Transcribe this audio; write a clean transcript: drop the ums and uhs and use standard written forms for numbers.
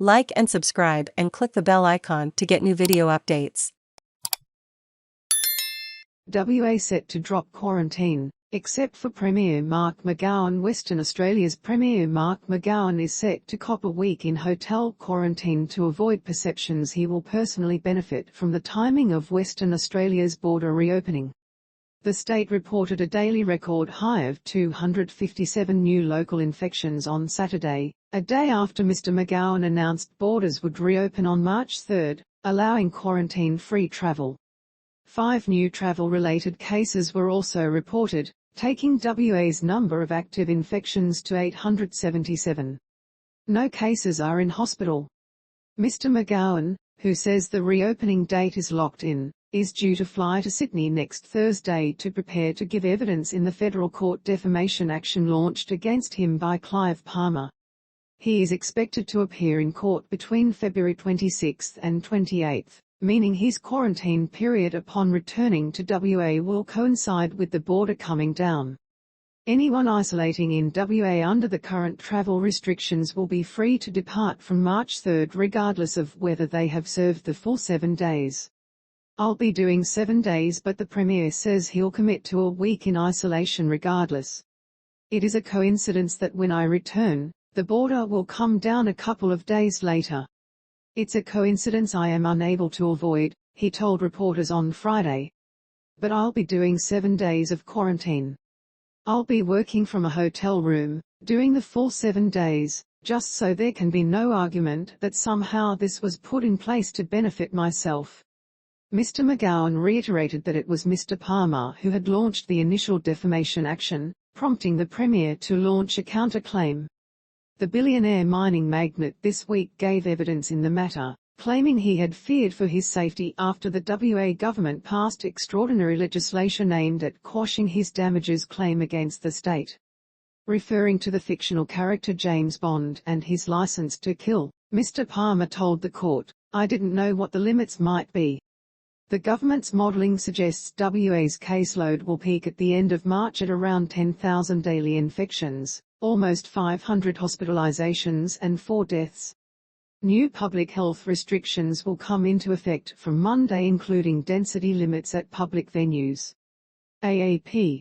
Like and subscribe and click the bell icon to get new video updates. WA set to drop quarantine, except for Premier Mark McGowan. Western Australia's Premier Mark McGowan is set to cop a week in hotel quarantine to avoid perceptions he will personally benefit from the timing of Western Australia's border reopening. The state reported a daily record high of 257 new local infections on Saturday, a day after Mr. McGowan announced borders would reopen on March 3, allowing quarantine-free travel. 5 new travel-related cases were also reported, taking WA's number of active infections to 877. No cases are in hospital. Mr. McGowan, who says the reopening date is locked in, is due to fly to Sydney next Thursday to prepare to give evidence in the federal court defamation action launched against him by Clive Palmer. He is expected to appear in court between February 26 and 28, meaning his quarantine period upon returning to WA will coincide with the border coming down. Anyone isolating in WA under the current travel restrictions will be free to depart from March 3 regardless of whether they have served the full 7 days. I'll be doing 7 days, but the Premier says he'll commit to a week in isolation regardless. It is a coincidence that when I return, the border will come down a couple of days later. It's a coincidence I am unable to avoid, he told reporters on Friday. But I'll be doing 7 days of quarantine. I'll be working from a hotel room, doing the full 7 days, just so there can be no argument that somehow this was put in place to benefit myself. Mr. McGowan reiterated that it was Mr. Palmer who had launched the initial defamation action, prompting the Premier to launch a counterclaim. The billionaire mining magnate this week gave evidence in the matter, claiming he had feared for his safety after the WA government passed extraordinary legislation aimed at quashing his damages claim against the state. Referring to the fictional character James Bond and his license to kill, Mr. Palmer told the court, "I didn't know what the limits might be. The government's modelling suggests WA's caseload will peak at the end of March at around 10,000 daily infections, almost 500 hospitalizations and 4 deaths. New public health restrictions will come into effect from Monday, including density limits at public venues." AAP